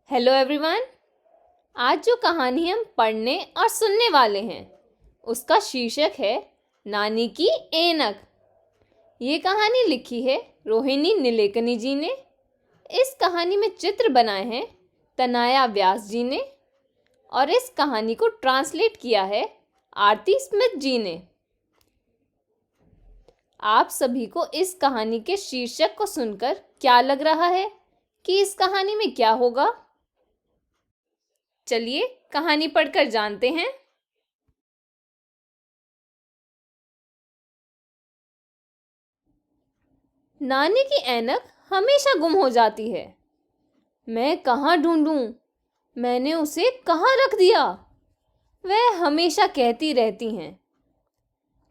Hello everyone. आज जो कहानी हम पढ़ने और सुनने वाले हैं उसका शीर्षक है नानी की ऐनक। ये कहानी लिखी है रोहिणी नीलेकनी जी ने। इस कहानी में चित्र बनाए हैं तनाया व्यास जी ने और इस कहानी को ट्रांसलेट किया है आरती स्मिथ जी ने। आप सभी को इस कहानी के शीर्षक को सुनकर क्या लग रहा है कि इस कहानी में क्या होगा? चलिए कहानी पढ़कर जानते हैं। नानी की ऐनक हमेशा गुम हो जाती है। मैं कहाँ ढूंढूं? मैंने उसे कहाँ रख दिया? वह हमेशा कहती रहती हैं।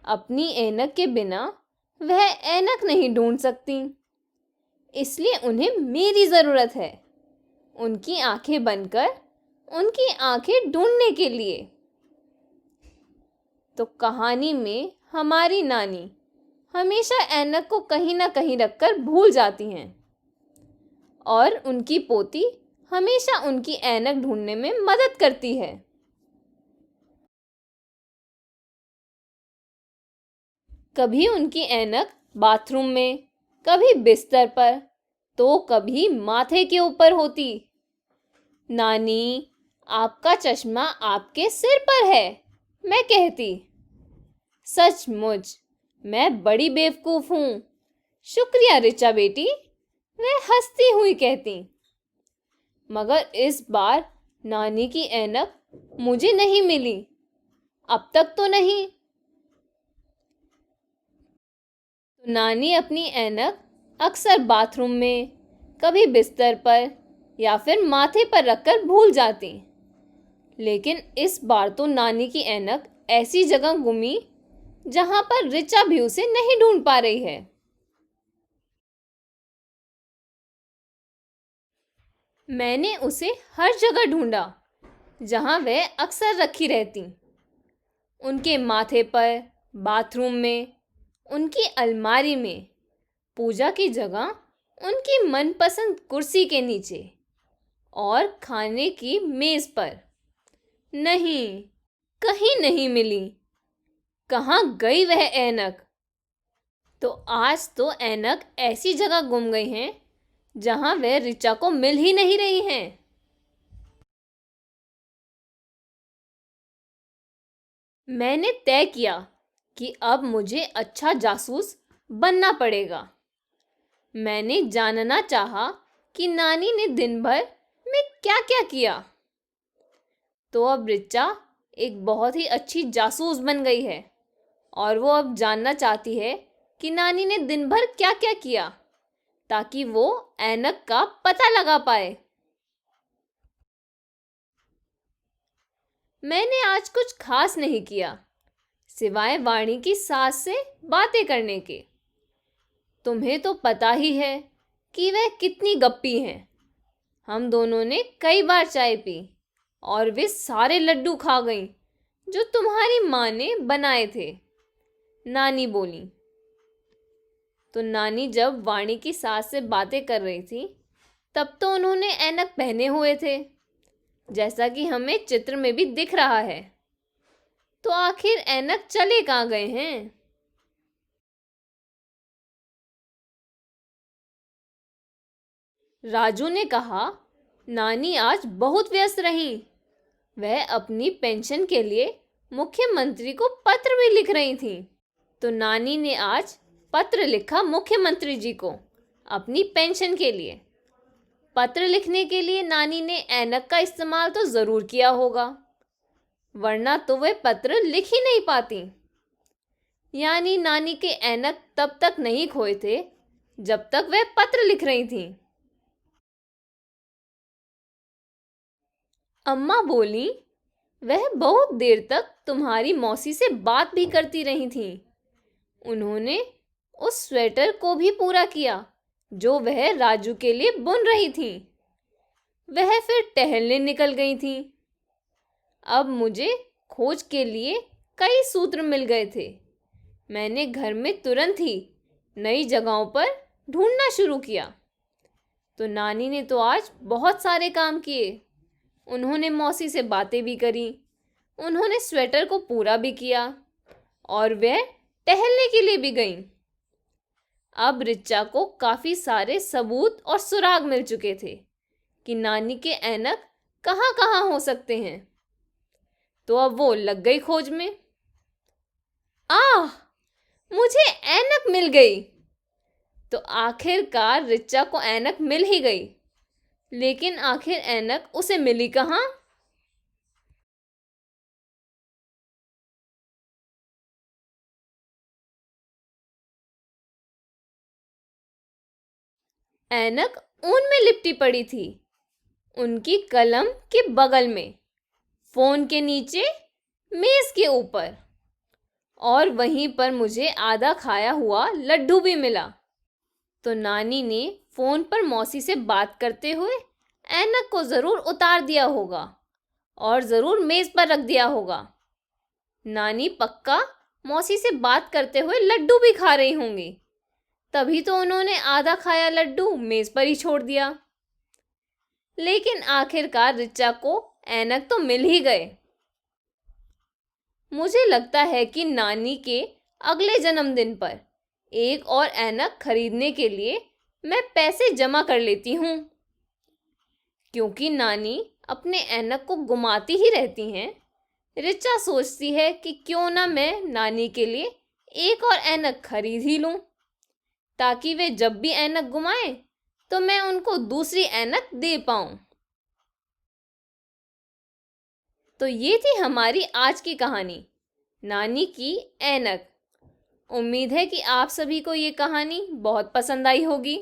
अपनी ऐनक के बिना वह ऐनक नहीं ढूंढ सकती, इसलिए उन्हें मेरी ज़रूरत है। उनकी आंखें बनकर उनकी आंखें ढूंढने के लिए। तो कहानी में हमारी नानी हमेशा ऐनक को कहीं ना कहीं रखकर भूल जाती हैं और उनकी पोती हमेशा उनकी ऐनक ढूंढने में मदद करती है। कभी उनकी ऐनक बाथरूम में, कभी बिस्तर पर, तो कभी माथे के ऊपर होती। नानी, आपका चश्मा आपके सिर पर है, मैं कहती। सचमुच मैं बड़ी बेवकूफ हूं। शुक्रिया रिचा बेटी, वह हंसती हुई कहती। मगर इस बार नानी की ऐनक मुझे नहीं मिली, अब तक तो नहीं। तो नानी अपनी ऐनक अक्सर बाथरूम में, कभी बिस्तर पर या फिर माथे पर रखकर भूल जाती। लेकिन इस बार तो नानी की ऐनक ऐसी जगह गुमी जहां पर रिचा भी उसे नहीं ढूंढ पा रही है। मैंने उसे हर जगह ढूंढा जहां वह अक्सर रखी रहती। उनके माथे पर, बाथरूम में, उनकी अलमारी में, पूजा की जगह, उनकी मनपसंद कुर्सी के नीचे और खाने की मेज पर। नहीं, कहीं नहीं मिली। कहाँ गई वह ऐनक? तो आज तो ऐनक ऐसी जगह गुम गई हैं जहां वह रिचा को मिल ही नहीं रही हैं। मैंने तय किया कि अब मुझे अच्छा जासूस बनना पड़ेगा। मैंने जानना चाहा कि नानी ने दिन भर में क्या क्या किया। तो अब रिचा एक बहुत ही अच्छी जासूस बन गई है और वो अब जानना चाहती है कि नानी ने दिन भर क्या क्या किया ताकि वो ऐनक का पता लगा पाए। मैंने आज कुछ खास नहीं किया सिवाय वाणी की सास से बातें करने के। तुम्हें तो पता ही है कि वह कितनी गप्पी हैं। हम दोनों ने कई बार चाय पी और वे सारे लड्डू खा गईं जो तुम्हारी माँ ने बनाए थे, नानी बोली। तो नानी जब वाणी की सास से बातें कर रही थी तब तो उन्होंने ऐनक पहने हुए थे, जैसा कि हमें चित्र में भी दिख रहा है। तो आखिर ऐनक चले कहाँ गए हैं? राजू ने कहा, नानी आज बहुत व्यस्त रही। वह अपनी पेंशन के लिए मुख्यमंत्री को पत्र भी लिख रही थी। तो नानी ने आज पत्र लिखा मुख्यमंत्री जी को अपनी पेंशन के लिए। पत्र लिखने के लिए नानी ने ऐनक का इस्तेमाल तो ज़रूर किया होगा, वरना तो वह पत्र लिख ही नहीं पाती। यानी नानी के ऐनक तब तक नहीं खोए थे जब तक वह पत्र लिख रही थी। अम्मा बोली, वह बहुत देर तक तुम्हारी मौसी से बात भी करती रही थी। उन्होंने उस स्वेटर को भी पूरा किया जो वह राजू के लिए बुन रही थी। वह फिर टहलने निकल गई थी। अब मुझे खोज के लिए कई सूत्र मिल गए थे। मैंने घर में तुरंत ही नई जगहों पर ढूंढना शुरू किया। तो नानी ने तो आज बहुत सारे काम किए। उन्होंने मौसी से बातें भी करी, उन्होंने स्वेटर को पूरा भी किया और वह टहलने के लिए भी गईं। अब रिचा को काफी सारे सबूत और सुराग मिल चुके थे कि नानी के ऐनक कहाँ कहाँ हो सकते हैं। तो अब वो लग गई खोज में। आह, मुझे ऐनक मिल गई। तो आखिरकार रिचा को ऐनक मिल ही गई, लेकिन आखिर ऐनक उसे मिली कहाँ? ऐनक ऊन में लिपटी पड़ी थी, उनकी कलम के बगल में, फोन के नीचे, मेज के ऊपर। और वहीं पर मुझे आधा खाया हुआ लड्डू भी मिला। तो नानी ने फोन पर मौसी से बात करते हुए ऐनक को जरूर उतार दिया होगा और जरूर मेज पर रख दिया होगा। नानी पक्का मौसी से बात करते हुए लड्डू भी खा रही होंगी, तभी तो उन्होंने आधा खाया लड्डू मेज पर ही छोड़ दिया। लेकिन आखिरकार रिचा को ऐनक तो मिल ही गए। मुझे लगता है कि नानी के अगले जन्मदिन पर एक और ऐनक खरीदने के लिए मैं पैसे जमा कर लेती हूँ, क्योंकि नानी अपने ऐनक को घुमाती ही रहती हैं। रिचा सोचती है कि क्यों ना मैं नानी के लिए एक और ऐनक खरीद ही लूं, ताकि वे जब भी ऐनक घुमाएं तो मैं उनको दूसरी ऐनक दे पाऊं। तो ये थी हमारी आज की कहानी, नानी की ऐनक। उम्मीद है कि आप सभी को ये कहानी बहुत पसंद आई होगी।